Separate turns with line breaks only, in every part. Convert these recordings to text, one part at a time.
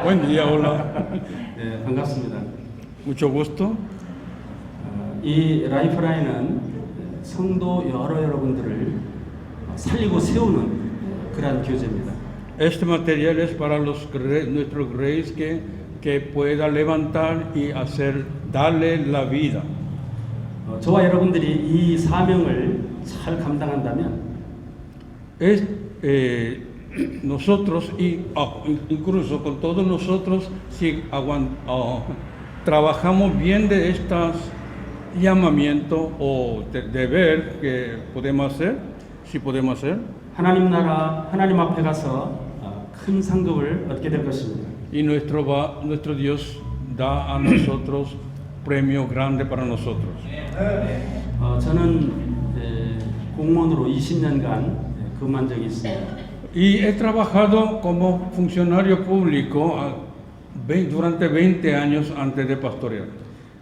Buen día, hola.
네, 반갑습니다.
Mucho gusto.
이 라이프라인은 성도 여러분들을 살리고 세우는 그러한 교제입니다.
Este material es para nuestros reyes que pueda levantar y darle la vida.
저와 여러분들이 이 사명을 잘 감당한다면
Nosotros incluso con todos nosotros si trabajamos bien de estos llamamientos o deber que podemos hacer, si podemos hacer.
하나님 나라 하나님 앞에 가서 큰 상급을 얻게 될 것입니다.
Y nuestro Dios da a nosotros premio grande para nosotros.
저는 공무원으로 20년간 근무한 적이 있습니다.
Y he trabajado como funcionario público durante 20 años antes de pastorear.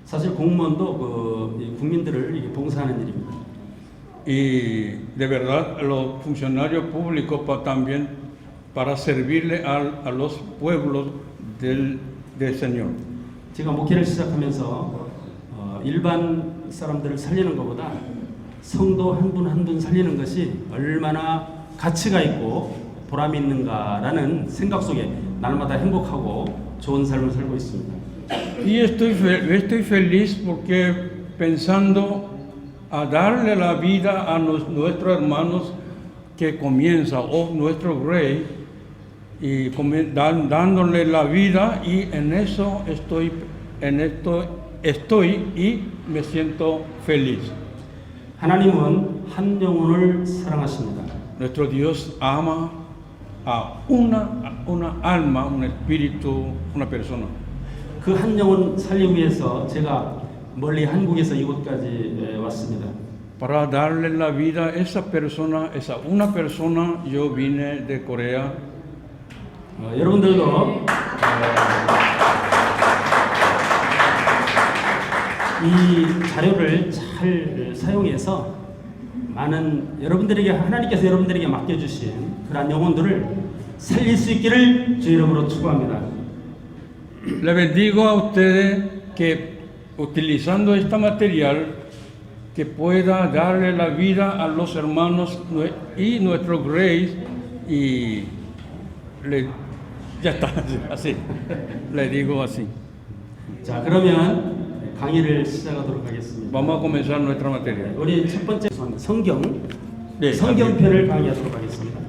사실 공무원도 국민들을 봉사하는 일입니다.
Y de verdad los funcionarios públicos también para servirle a los pueblos del Señor.
제가 목회를 시작하면서 일반 사람들을 살리는 것보다 성도 한 분 한 분 살리는 것이 얼마나 가치가 있고 보람이 있는가라는 생각 속에 날마다 행복하고 좋은 삶을 살고 있습니다.
Y estoy feliz porque pensando a darle la vida a nuestros hermanos que comienza, o nuestro rey, y dándole la vida, y en esto estoy y me siento feliz.
하나님은 한 영혼을 사랑하십니다.
Nuestro Dios ama a una alma, un espíritu, una persona.
그 한 영혼 살리기 위해서 제가 멀리 한국에서 이곳까지 왔습니다.
Para darle la vida a esa una persona, yo vine de Corea.
여러분들도 이 자료를 잘 사용해서 많은 하나님께서 여러분들에게 맡겨주신 그러한 영혼들을 살릴 수 있기를 주 이름으로 축복합니다.
Le bendigo a ustedes que utilizando este material que pueda darle la vida a los hermanos y nuestros reyes y ya está así. Le digo así.
자, 그러면 강의를 시작하도록 하겠습니다.
Vamos a comenzar nuestra materia.
우리 첫 번째 성경,
네,
성경편을 강의하도록 하겠습니다.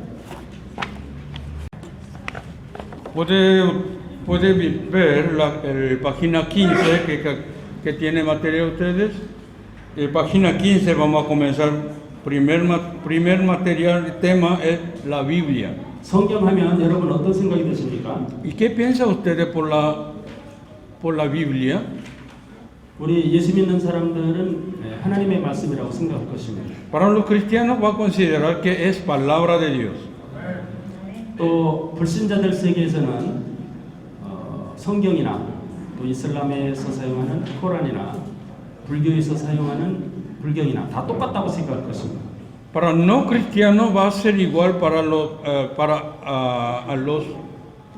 Puede ver la página 15 que tiene material ustedes. Página 15 vamos a comenzar. Primer material, el tema es la Biblia.
성경하면 여러분 어떤 생각이 드십니까?
¿Y qué piensan ustedes por la Biblia?
우리 예수 믿는 사람들은 하나님의 말씀이라고 생각할 것입니다.
Para los cristianos va a considerar que es palabra de Dios.
또 불신자들 세계에서는 성경이나 또 이슬람에서 사용하는 코란이나 불교에서 사용하는 불경이나 다 똑같다고 생각할 것입니다.
Para no cristianos va a ser igual a los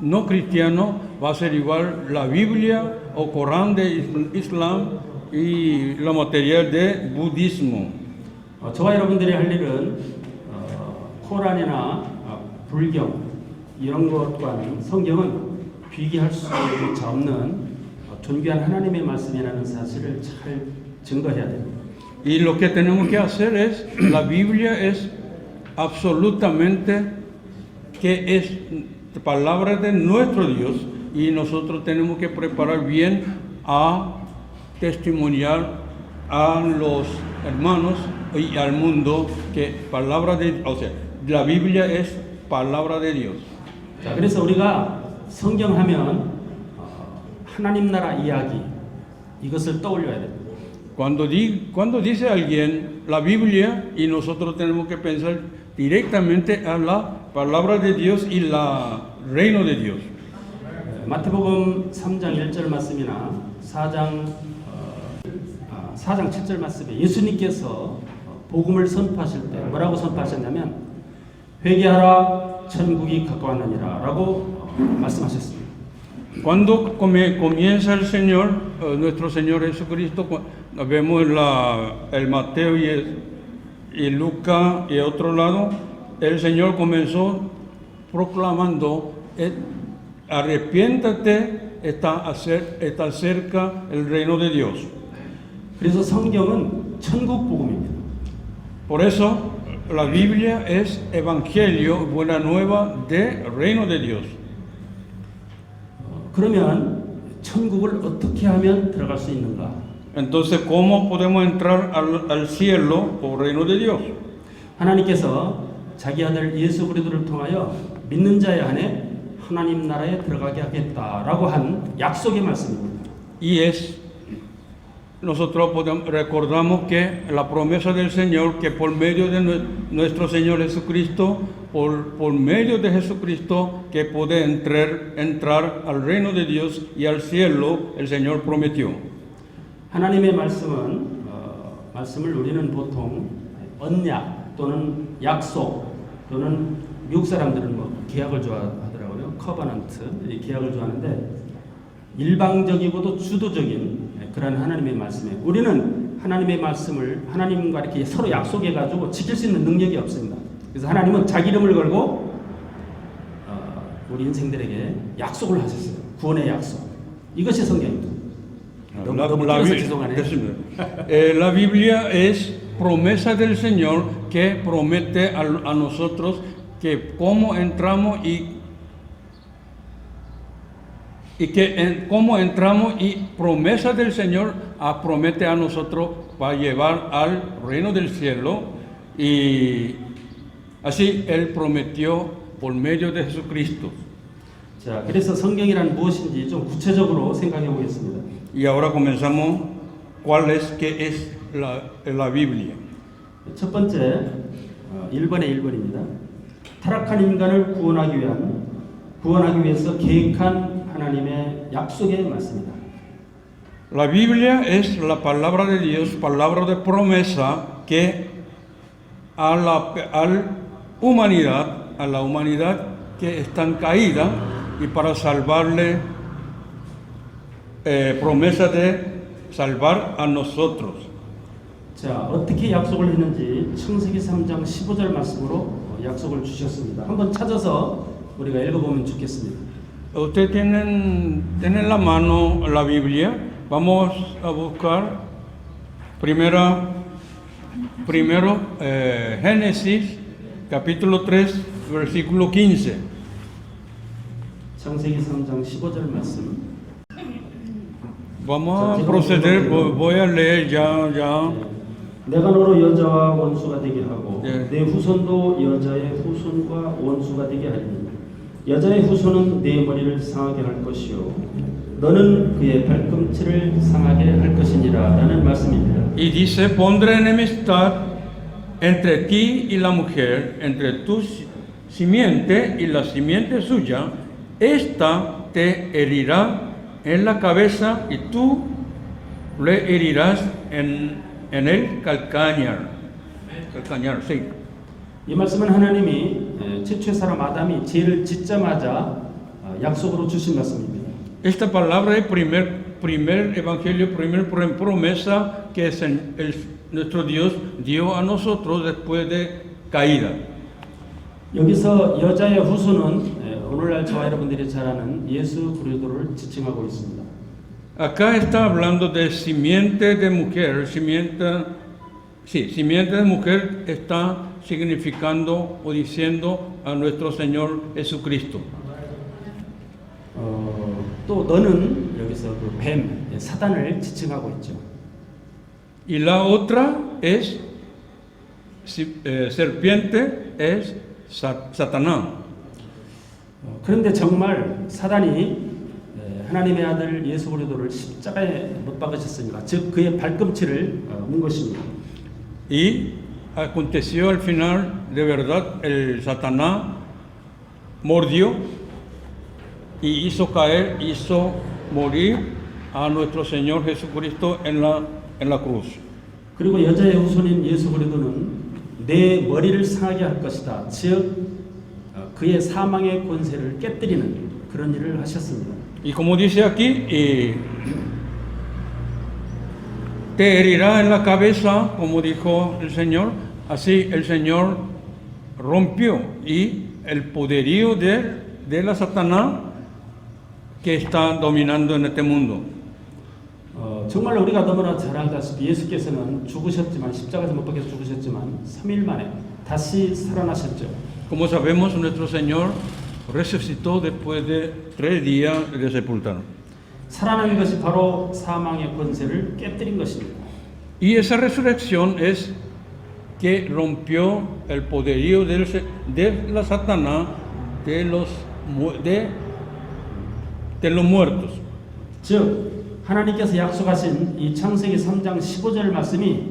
no cristianos va a ser igual la Biblia o Corán de Islam y lo material de budismo.
저와 여러분들이 할 일은 코란이나 불경 이런 것과는 성경은 비교할 수 없는 존귀한 하나님의 말씀이라는 사실을 잘 증거해야 됩니다.
Y lo que tenemos que hacer es, la Biblia es absolutamente que es palabra de nuestro Dios y nosotros tenemos que preparar bien a testimoniar a los hermanos y al mundo que la Biblia es palabra de Dios.
자, 그래서 우리가 성경하면 하나님 나라 이야기 이것을 떠올려야 됩니다.
Cuando dice alguien la Biblia y nosotros tenemos que pensar directamente a la palabra de Dios y el reino de Dios.
마태복음 3장 1절 말씀이나 4장 7절 말씀에 예수님께서 복음을 선포하실 때 뭐라고 선포하셨냐면 회개하라 천국이 가까웠느니라 라고 말씀하셨습니다.
Cuando comienza el Señor, nuestro Señor Jesucristo, vemos el Mateo y Lucas y otro lado, el Señor comenzó proclamando, arrepiéntate, está cerca el reino de Dios.
그래서 성경은 천국 복음입니다.
Por eso la Biblia es evangelio, buena nueva del reino de Dios.
그러면 천국을 어떻게 하면 들어갈 수 있는가?
Entonces, ¿cómo podemos entrar al cielo o reino de Dios?
하나님께서 자기 아들 예수 그리스도를 통하여 믿는 자에 한해 하나님 나라에 들어가게 하겠다라고 한 약속의 말씀입니다.
Y nosotros recordamos que la promesa del Señor, que por medio de nuestro Señor Jesucristo, por medio de Jesucristo, que puede entrar al reino de Dios y al cielo, el Señor prometió.
하나님의 말씀을 우리는 보통 언약 또는 약속 또는 미국 사람들은 계약을 좋아하더라고요. 커버넌트, 이 계약을 좋아하는데 일방적이고도 주도적인 그런 하나님의 말씀에 우리는 하나님의 말씀을 하나님과 이렇게 서로 약속해 가지고 지킬 수 있는 능력이 없습니다. 그래서 하나님은 자기 이름을 걸고 우리 인생들에게 약속을 하셨어요. 구원의 약속. 이것이 성경입니다.
La Biblia es promesa del Señor que promete a nosotros que cómo entramos cómo entramos y promesa del Señor promete a nosotros para llevar al reino del cielo, y así Él prometió por medio de Jesucristo.
자, 그래서 성경이란 무엇인지 좀 구체적으로 생각해 보겠습니다.
Y ahora comenzamos qué es la Biblia.
첫 번째 1번의 1번입니다. 타락한 인간을 구원하기 위해서 계획한 하나님의 약속의 말씀이다.
La Biblia es la palabra de Dios, palabra de promesa que a la humanidad que están caída, y para salvarle, promesa de salvar a nosotros.
자, 어떻게 약속을 했는지 창세기 3장 15절 말씀으로 약속을 주셨습니다. 한번 찾아서 우리가 읽어보면 좋겠습니다.
Ustedes tienen en la mano la Biblia. Vamos a buscar primero Génesis capítulo 3 versículo 15.
창세기 3장 15절 말씀.
Vamos a proceder, voy a leer ya.
내가 너로 여자와 원수가 되게 하고
네.
내 후손도 여자의 후손과 원수가 되게 하리니 여자의 후손은 내 머리를 상하게 할 것이요 너는 그의 발꿈치를 상하게 할 것이니라 라는 말씀입니다.
Y dice, pondré enemistad entre ti y la mujer, entre tu simiente y la simiente suya. Esta te herirá en la cabeza y tú le herirás en el calcañar, sí.
이 말씀은 하나님이 최초의 사람 아담이 죄를 짓자마자 약속으로 주신 말씀입니다.
Esta palabra es primer evangelio, primer promesa que nuestro Dios dio a nosotros después de caída.
여기서 여자의 후손은 오늘날 저와 여러분들이 잘 아는 예수 그리스도를 지칭하고 있습니다.
Acá está hablando de simiente de mujer, simiente de mujer está significando o diciendo a nuestro Señor Jesucristo.
또 너는 여기서 그 뱀, 사단을 지칭하고 있죠.
Y la otra es serpiente, es Satanás.
그런데 정말 사단이 하나님의 아들 예수 그리스도를 십자가에 못 박으셨으니까 즉 그의 발꿈치를 문 것입니다.
Y aconteció al final, de verdad, el Satanás mordió y hizo morir a nuestro Señor Jesucristo en la cruz.
그리고 여자의 후손인 예수 그리스도는 내 머리를 상하게 할 것이다. 즉 그의 사망의 권세를 깨뜨리는 그런 일을 하셨습니다.
Y como dice aquí, te herirá en la cabeza, como dijo el Señor. Así el Señor rompió y el poderío de la Satanás que está dominando en este mundo.
정말 우리가 너무나 잘 알다시피 예수께서는 죽으셨지만 십자가에서 못 박혀서 죽으셨지만 3일 만에 다시 살아나셨죠.
Como sabemos, nuestro Señor resucitó después de 3 días de sepultar.
살아난 것이 바로 사망의 권세를 깨뜨린 것입니다.
Y esa resurrección es que rompió el poderío de la Satanás de los muertos.
즉 하나님께서 약속하신 이 창세기 3장 15절 말씀이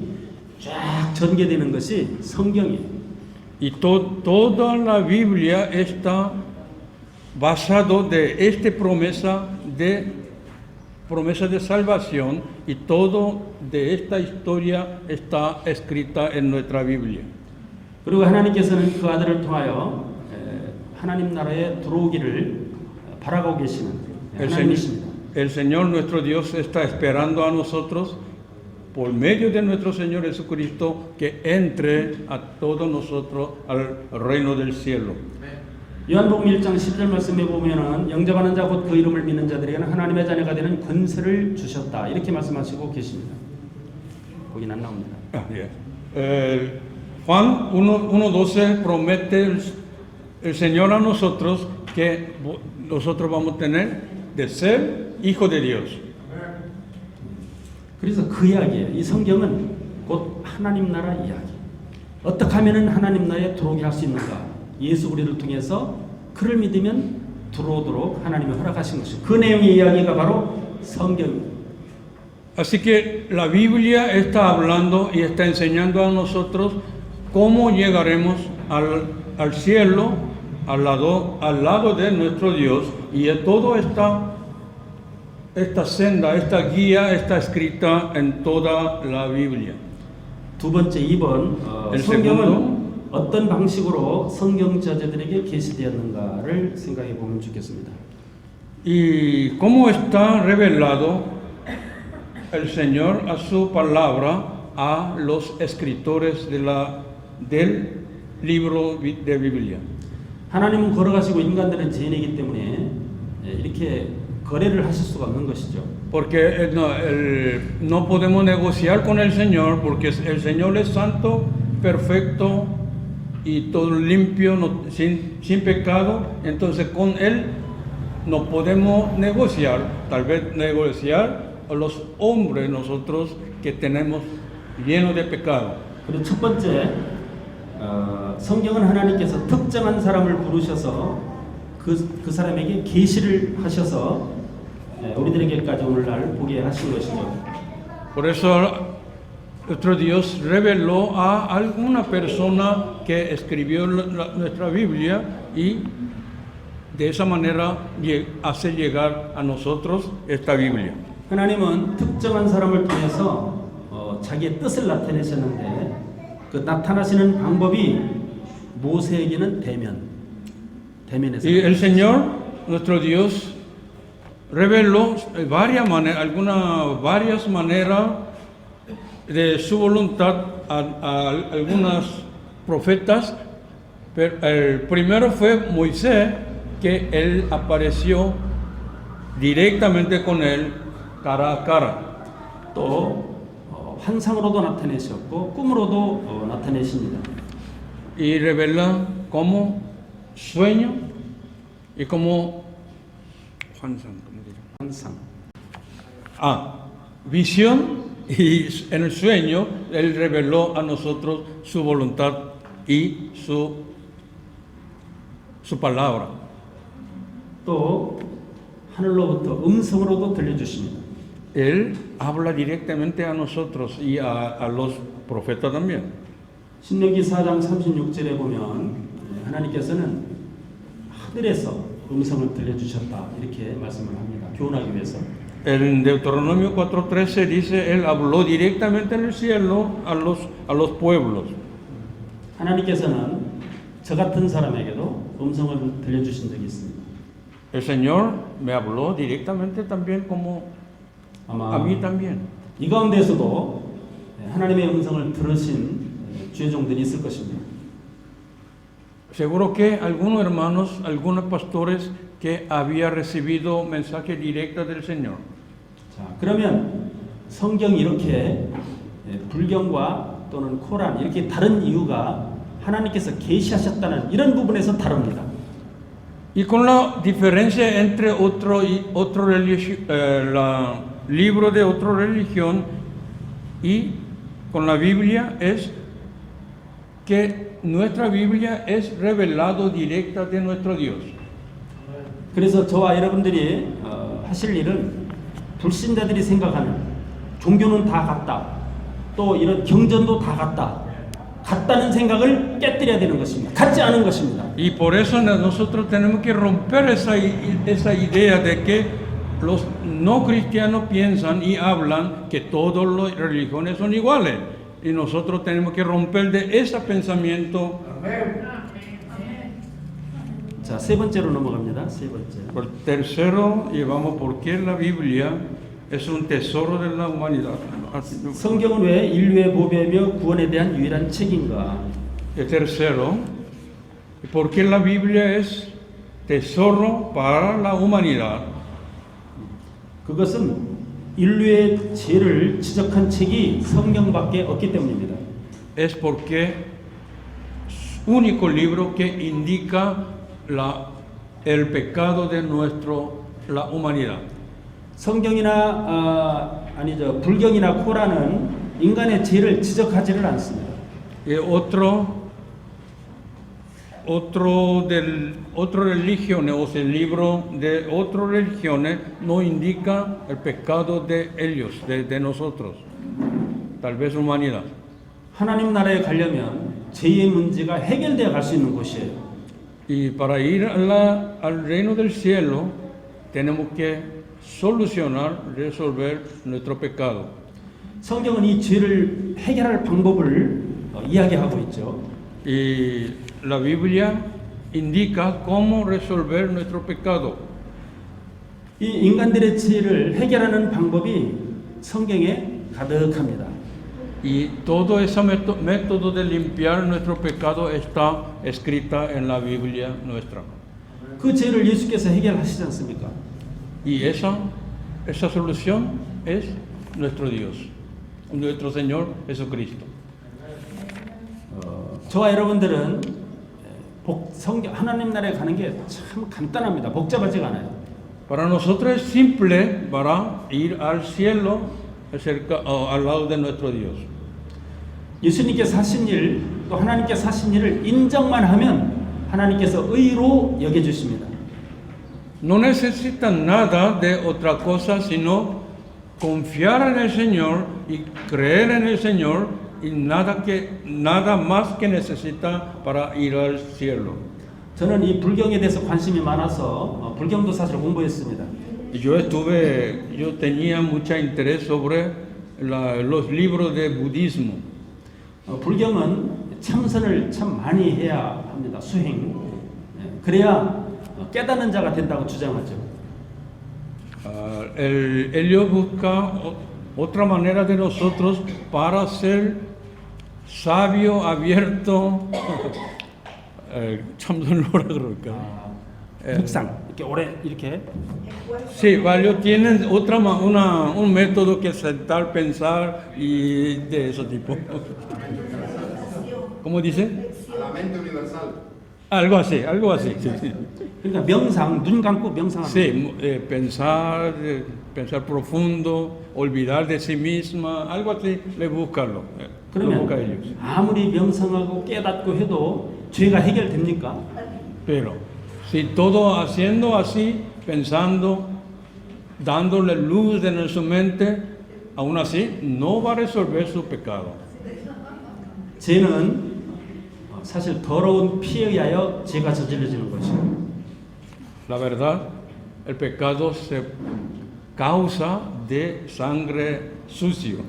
쫙 전개되는 것이 성경이에요.
Y toda la Biblia está basado de esta promesa de salvación, y todo de esta historia está escrita en nuestra Biblia.
그리고 하나님께서는 그 아들을 통하여 하나님 나라에 들어오기를 바라고 계시는 하나님이십니다.
El Señor nuestro Dios está esperando a nosotros, por medio de nuestro Señor Jesucristo, que entre a todos nosotros al reino del cielo.
요한복음 1장 10절 말씀에 보면은 영접하는 자 곧 그 이름을 믿는 자들에게는 하나님의 자녀가 되는 권세를 주셨다 이렇게 말씀하시고 계십니다. 거긴 안 나옵니다.
Juan 1:12 promete el Señor a nosotros que nosotros vamos a tener de ser hijo de Dios.
그래서 그 이야기예요. 이 성경은 곧 하나님 나라 이야기. 어떻게 하면은 하나님 나라에 들어오게 할 수 있는가? 예수 그리스도를 통해서 그를 믿으면 들어오도록 하나님이 허락하신 것이죠. 그 내용의 이야기가 바로 성경입니다.
Así que la Biblia está hablando y está enseñando a nosotros cómo llegaremos al cielo, al lado de nuestro Dios, y todo esta senda, esta guía está escrita en toda la Biblia.
두 번째 2번 성경은 어떤 방식으로 성경 저자들에게 계시되었는가를 생각해 보면 좋겠습니다.
Y cómo está revelado el Señor a su palabra a los escritores del libro de Biblia.
하나님은 걸어가시고 인간들은 죄인이기 때문에 이렇게 거래를 하실 수가 없는 것이죠.
Porque no podemos negociar con el Señor, porque el Señor es santo, perfecto y todo limpio, sin pecado. Entonces con Él no podemos negociar, tal vez negociar a los hombres nosotros que tenemos llenos de pecado.
그리고 첫 번째 성경은 하나님께서 특정한 사람을 부르셔서 그 사람에게 계시를 하셔서 우리들에게까지 오늘날 보게 하신 것이죠.
Por eso nuestro Dios reveló a alguna persona que escribió nuestra Biblia, y de esa manera hace llegar a nosotros esta Biblia.
하나님은 특정한 사람을 통해서 자기의 뜻을 나타내셨는데 그 나타나시는 방법이 모세에게는 대면에서.
Y el Señor, nuestro Dios, reveló varias maneras de su voluntad a algunos profetas. Pero el primero fue Moisés, que él apareció directamente con él cara a cara.
또 환상으로도 나타내셨고 꿈으로도 나타내십니다.
Y revela como sueño y como
환상.
Visión, y en el sueño Él reveló a nosotros su voluntad y su palabra.
또 하늘로부터 음성으로도 들려주십니다.
Él habla directamente a nosotros y a los profetas también.
신명기 4장 36절에 보면 하나님께서는 하늘에서 음성을 들려주셨다 이렇게 말씀을 합니다. 교훈하기 위해서.
En Deuteronomio 4:13 dice, Él habló directamente en el cielo a los pueblos.
하나님께서는 저 같은 사람에게도 음성을 들려주신 적이 있습니다.
El Señor me habló directamente también como
아마
a mí también.
이 가운데서도 하나님의 음성을 들으신 주의 종들이 있을 것입니다.
Seguro que algunos hermanos, algunos pastores que había recibido mensaje directo del Señor.
자, 그러면 성경이 이렇게 불경과 또는 코란 이렇게 다른 이유가 하나님께서 계시하셨다는 이런 부분에서 다릅니다.
Y con la diferencia entre libro de otra religión y con la Biblia es que nuestra Biblia es revelado directa de nuestro Dios.
그래서 저와 여러분들이 하실 일은 불신자들이 생각하는 종교는 다 같다. 또 이런 경전도 다 같다. 같다는 생각을 깨뜨려야 되는 것입니다. 같지 않은 것입니다.
Y por eso nosotros tenemos que romper esa idea de que los no cristianos piensan y hablan que todas las religiones son iguales. Y nosotros tenemos que romper de ese pensamiento.
자, 세 번째로 넘어갑니다. 세 번째.
Por tercero, llevamos por qué la Biblia es un tesoro de la humanidad.
성경은 왜 인류의 보배며 구원에 대한 유일한 책인가?
El tercero, por qué la Biblia es tesoro para la humanidad.
그것은 인류의 죄를 지적한 책이 성경밖에 없기 때문입니다.
Es porque es único libro que indica el pecado de la humanidad.
성경이나 불경이나 코란은 인간의 죄를 지적하지를 않습니다.
Y otra religión, o sea, el libro de otras religiones no indica el pecado de ellos, de nosotros, tal vez humanidad.
하나님 나라에 가려면 죄의 문제가 해결되어 갈 수 있는 곳이에요.
Y para ir al reino del cielo tenemos que resolver nuestro pecado.
성경은 이 죄를 해결할 방법을 이야기하고 있죠.
Y la Biblia indica cómo resolver nuestro pecado.
이 인간들의 죄를 해결하는 방법이 성경에 가득합니다.
Y todo ese método de limpiar nuestro pecado está escrita en la Biblia nuestra.
그 죄를 예수께서 해결하시지 않습니까?
Y esa solución es nuestro Dios, nuestro Señor Jesucristo.
저와 여러분들은 하나님 나라에 가는 게 참 간단합니다. 복잡하지가 않아요.
Para nosotros es simple para ir al cielo al lado de nuestro Dios.
예수님께서 하신 일, 또 하나님께서 하신 일을 인정만 하면 하나님께서 의로 여겨주십니다.
No necesitan nada de otra cosa sino confiar en el Señor y creer en el Señor y nada más que necesita para ir al cielo.
저는 이 불경에 대해서 관심이 많아서 불경도 사실 공부했습니다.
Yo tenía mucho interés sobre los libros de budismo.
불경은 참선을 참 많이 해야 합니다. 수행. 그래야 깨닫는 자가 된다고 주장하죠.
Ellos buscan otra manera de nosotros para ser sabio, abierto. 참선로라 그럴까?
묵상 이렇게 오래 이렇게.
Sí, varios tienen un método que es sentar, pensar y de ese tipo. ¿Cómo dice?
La mente universal.
Algo así. Sí.
그러니까 명상, 눈 감고 명상하는.
Sí, pensar profundo, olvidar de sí misma, algo así, lo buscan ellos.
아무리 명상하고 깨닫고 해도 죄가 해결됩니까?
Pero si todo haciendo así, pensando, dándole luz en su mente, aún así no va a resolver su pecado.
죄는 사실 더러운 피에 의하여 죄가 저질러지는 것이에요.
La verdad, el pecado se causa de sangre sucio.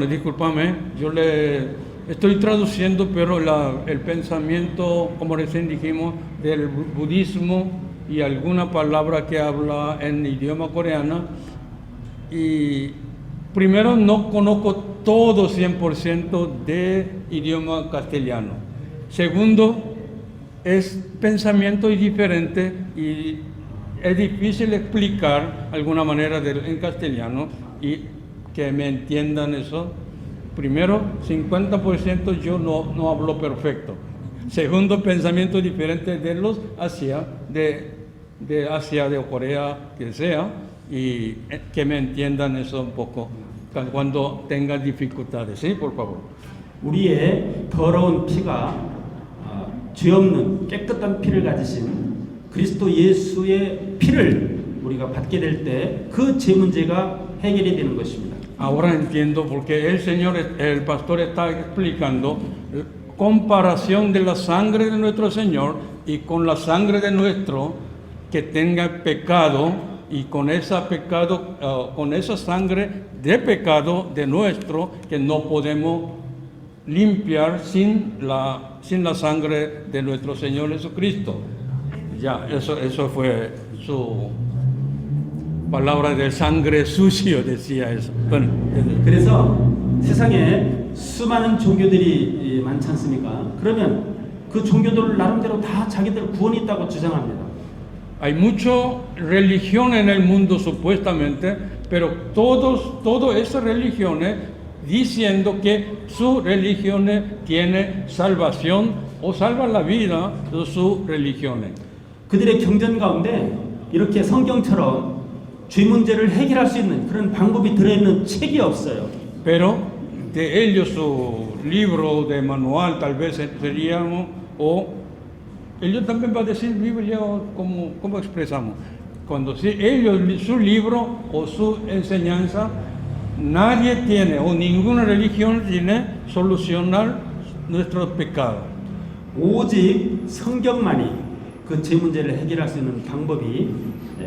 Discúlpame, yo le Estoy traduciendo, pero el pensamiento, como recién dijimos, del budismo y alguna palabra que habla en idioma coreano. Y primero, no conozco todo 100% de idioma castellano. Segundo, es pensamiento diferente y es difícil explicar alguna manera en castellano y que me entiendan eso. Primero, 50% yo no hablo perfecto. Segundo, pensamiento diferente de los Asia, de Asia, de Corea, que sea, y que me entiendan eso un poco cuando tengan dificultades. Sí, por favor.
우리의 더러운 피가 죄 없는 깨끗한 피를 가지신 그리스도 예수의 피를 우리가 받게 될 때 그 죄 문제가 해결이 되는 것입니다.
Ahora entiendo porque el pastor está explicando comparación de la sangre de nuestro Señor y con la sangre de nuestro que tenga pecado y con esa sangre de pecado de nuestro que no podemos limpiar sin la sangre de nuestro Señor Jesucristo. Ya, eso fue su palabra de sangre sucio, decía eso. Bueno,
그래서 세상에 수많은 종교들이 많지 않습니까? 그러면 그 종교들 나름대로 다 자기들 구원이 있다고 주장합니다.
hay mucha religión en el mundo supuestamente, pero todas esas religiones diciendo que su religión tiene salvación o salva la vida de sus religiones.
그들의 경전 가운데 이렇게 성경처럼 죄 문제를 해결할 수 있는 그런 방법이 들어있는 책이 없어요.
Pero de ellos su libro de manual tal vez seríamos, o ellos también va a decir Biblia, ¿cómo expresamos? Cuando si ellos su libro o su enseñanza, nadie tiene o ninguna religión tiene solucionar nuestros pecados.
오직 성경만이 그 죄 문제를 해결할 수 있는 방법이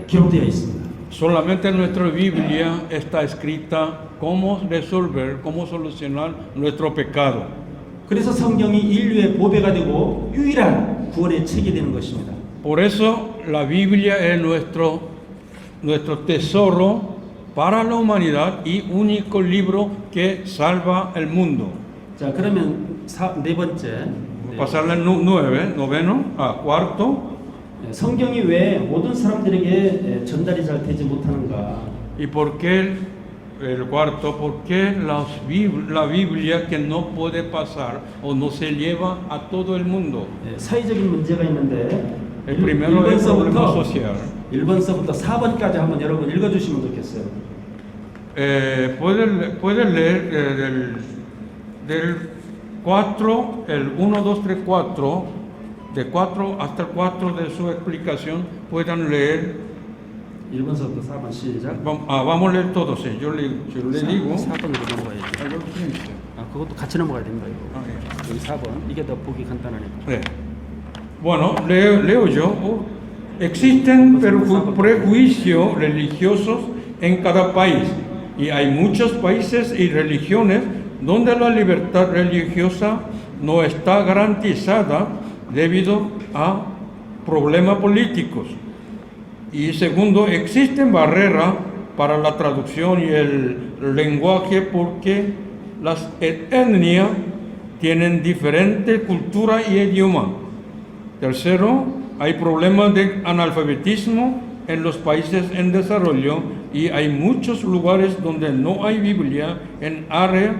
기록되어 있습니다.
Solamente en nuestra Biblia está escrita cómo resolver, cómo solucionar nuestro pecado.
그래서 성경이 인류의 보배가 되고 유일한 구원의 책이 되는 것입니다.
Por eso la Biblia es nuestro tesoro para la humanidad y único libro que salva el mundo.
자, 그러면 네 번째.
Pasar al cuarto.
성경이 왜 모든 사람들에게 전달이 잘 되지 못하는가?
¿Y por qué el cuarto? Porque la Biblia que no puede pasar o no se lleva a todo el mundo.
사회적인 문제가 있는데
El primero es el problema social.
1번서부터 4번까지 한번 여러분 읽어주시면 좋겠어요.
Puede leer del 4, el 1, 2, 3, 4. De 4 hasta el 4 de su explicación puedan leer.
1번서부터 4번 시작.
Vamos a leer todos. Yo le digo.
4번으로 넘어가야죠. 그것도 같이 넘어가야 됩니다. 이거. 여기 4번. 이게 더 보기 간단하니까.
네. Bueno, leo yo. Existen prejuicios religiosos en cada país y hay muchos países y religiones donde la libertad religiosa no está garantizada debido a problemas políticos. Y segundo, existen barreras para la traducción y el lenguaje porque las etnias tienen diferentes culturas y idiomas. Tercero, hay problemas de analfabetismo en los países en desarrollo y hay muchos lugares donde no hay Biblia en áreas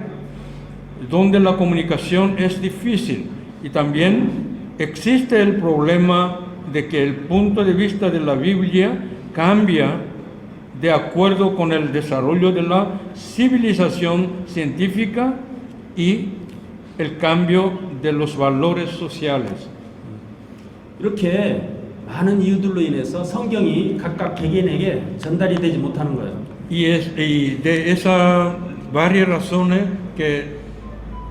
donde la comunicación es difícil. Y también existe el problema de que el punto de vista de la Biblia cambia de acuerdo con el desarrollo de la civilización científica y el cambio de los valores sociales.
이렇게 많은 이유들로 인해서 성경이 각각 개개인에게 전달이 되지 못하는 거예요.
Y de esas varias razones que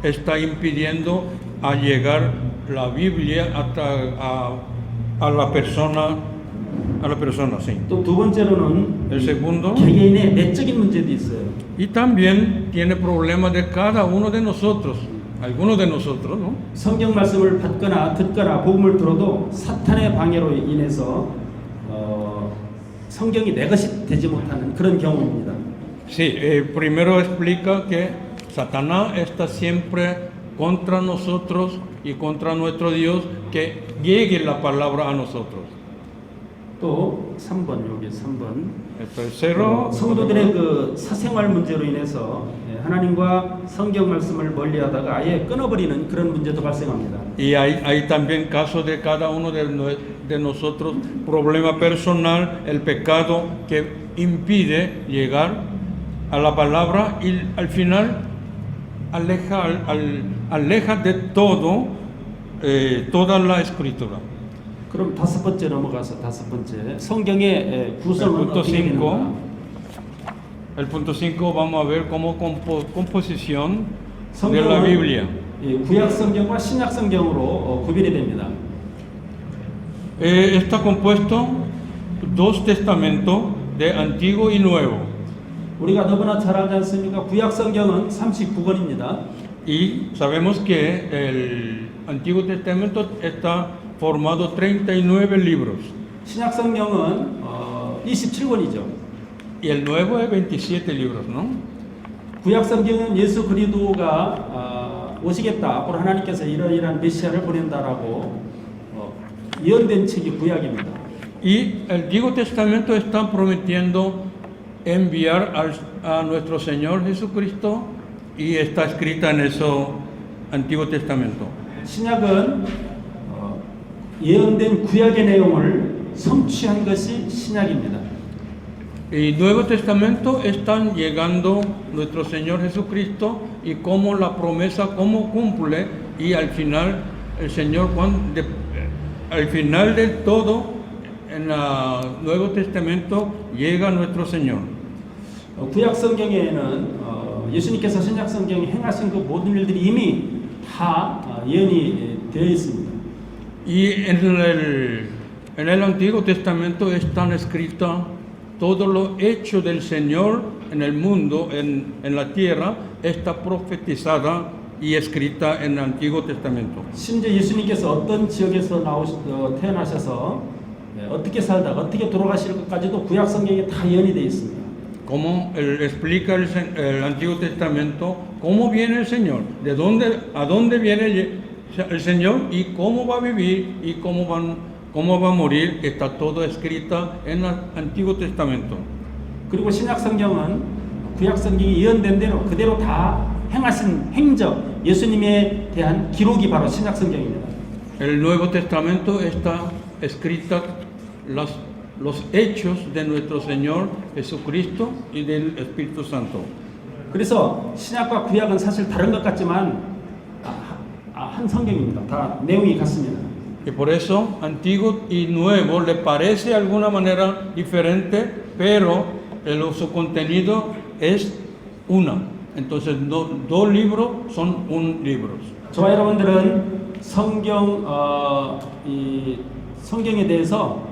está impidiendo a llegar la Biblia hasta a la persona, sí.
또 두 번째로는
El segundo,
개개인의 내적인 문제도 있어요.
y también tiene problemas de cada uno de nosotros. algunos de nosotros, ¿no?
성경 말씀을 받거나 듣거나 복음을 들어도 사탄의 방해로 인해서 성경이 내 것이 되지 못하는 그런 경우입니다.
Sí, primero explica que Satanás está siempre contra nosotros y contra nuestro Dios, que llegue la palabra a nosotros.
또 3번 여기 3번
El tercero,
성도들의 그 사생활 문제로 인해서 하나님과 성경 말씀을 멀리하다가 아예 끊어버리는 그런 문제도 발생합니다.
y hay también casos de cada uno de nosotros, problema personal, el pecado que impide llegar a la palabra y al final aleja de todo, toda la escritura.
그럼 다섯 번째 넘어가서 다섯 번째 성경의 구성은 어떻게 되는가?
El punto 5 vamos a ver cómo composición de la Biblia.
구약 성경과 신약 성경으로 구별이 됩니다.
Está compuesto dos testamentos de Antiguo y Nuevo.
우리가 너무나 잘 알지 않습니까? 구약 성경은 39권입니다.
Y sabemos que el Antiguo Testamento está formado 39 libros.
신약 성경은 27권이죠.
Y el Nuevo es 27 libros, ¿no?
구약 성경은 예수 그리스도가 오시겠다. 앞으로 하나님께서 이러이러한 메시아를 보낸다라고 예언된 책이 구약입니다.
Y el Antiguo Testamento está prometiendo enviar a nuestro Señor Jesucristo y está escrita en ese Antiguo Testamento.
신약은 예언된 구약의 내용을 성취한 것이 신약입니다.
Y Nuevo Testamento están llegando nuestro Señor Jesucristo y cómo la promesa, cómo cumple, y al final el Señor, al final del todo, en el Nuevo Testamento llega nuestro Señor.
구약 성경에는 예수님께서 신약 성경에 행하신 그 모든 일들이 이미 다 예언이 되어 있습니다.
Y en el Antiguo Testamento están escritas todos los hechos del Señor en el mundo, en la tierra, está profetizada y escrita en el Antiguo Testamento.
심지어 예수님께서 어떤 지역에서 태어나셔서 어떻게 살다가 어떻게 돌아가실 것까지도 구약 성경에 다 예언이 되어 있습니다.
Como explica el Antiguo Testamento, cómo viene el Señor, a dónde viene el Señor y cómo va a vivir y cómo va a morir, está todo escrito en el Antiguo Testamento.
그리고 신약 성경은 구약 성경이 예언된 대로 그대로 다 행하신 행적, 예수님에 대한 기록이 바로 신약 성경입니다.
El Nuevo Testamento está escrita los hechos de nuestro Señor Jesucristo y del Espíritu Santo.
그래서 신약과 구약은 사실 다른 것 같지만 한 성경입니다. 다 내용이 같습니다.
Y por eso Antiguo y Nuevo le parece de alguna manera diferente, pero su contenido es una. Entonces dos libros son un libro.
저와 여러분들은 성경에 대해서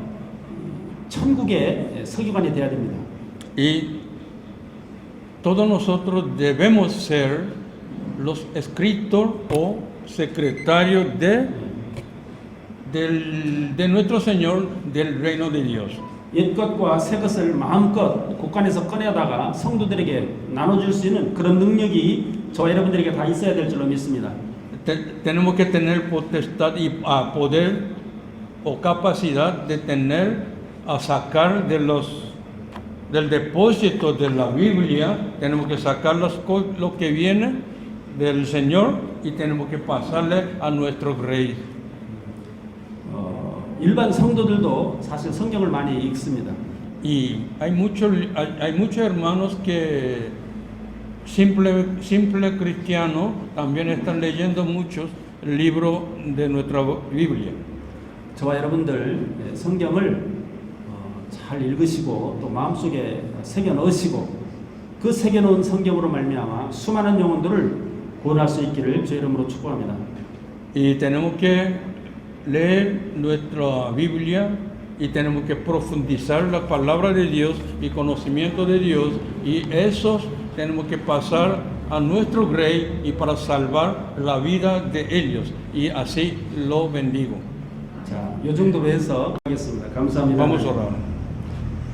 천국의 서기관이 되어야 됩니다.
Y todos nosotros debemos ser los escritores o secretarios de nuestro Señor del reino de Dios.
옛것과 새것을 마음껏 곳간에서 꺼내다가 성도들에게 나눠줄 수 있는 그런 능력이 저와 여러분들에게 다 있어야 될 줄로 믿습니다.
Tenemos que tener potestad y poder o capacidad de a sacar del depósito de la Biblia, tenemos que sacar lo que viene del Señor y tenemos que pasarle a nuestro Rey.
일반 성도들도 사실 성경을 많이 읽습니다.
Y hay muchos hermanos que simple cristianos también están leyendo muchos libros de nuestra Biblia.
저와 여러분들 성경을 잘 읽으시고 또 마음속에 새겨 넣으시고 그 새겨 놓은 성경으로 말미암아 수많은 영혼들을 구원할 수 있기를 주의 이름으로 축복합니다.
Y tenemos que leer nuestra Biblia y tenemos que profundizar la palabra de Dios y conocimiento de Dios, y esos tenemos que pasar a nuestro Rey y para salvar la vida de ellos. Y así lo bendigo.
자, 이 정도로 해서 하겠습니다. 감사합니다.
Vamos a orar.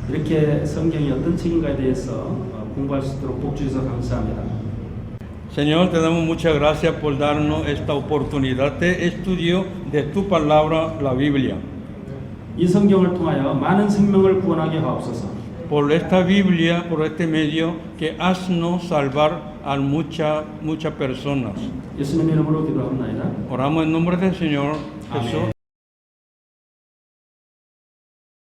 이렇게 성경이 어떤 책인가에 대해서 공부할 수 있도록 복 주셔서 감사합니다.
Señor, te damos muchas gracias por darnos esta oportunidad de estudio de tu palabra, la Biblia.
이 성경을 통하여 많은 생명을 구원하게 하옵소서.
Por esta Biblia, por este medio, que haznos salvar a muchas personas.
예수님 이름으로 기도합니다.
Oramos en nombre del Señor Jesús.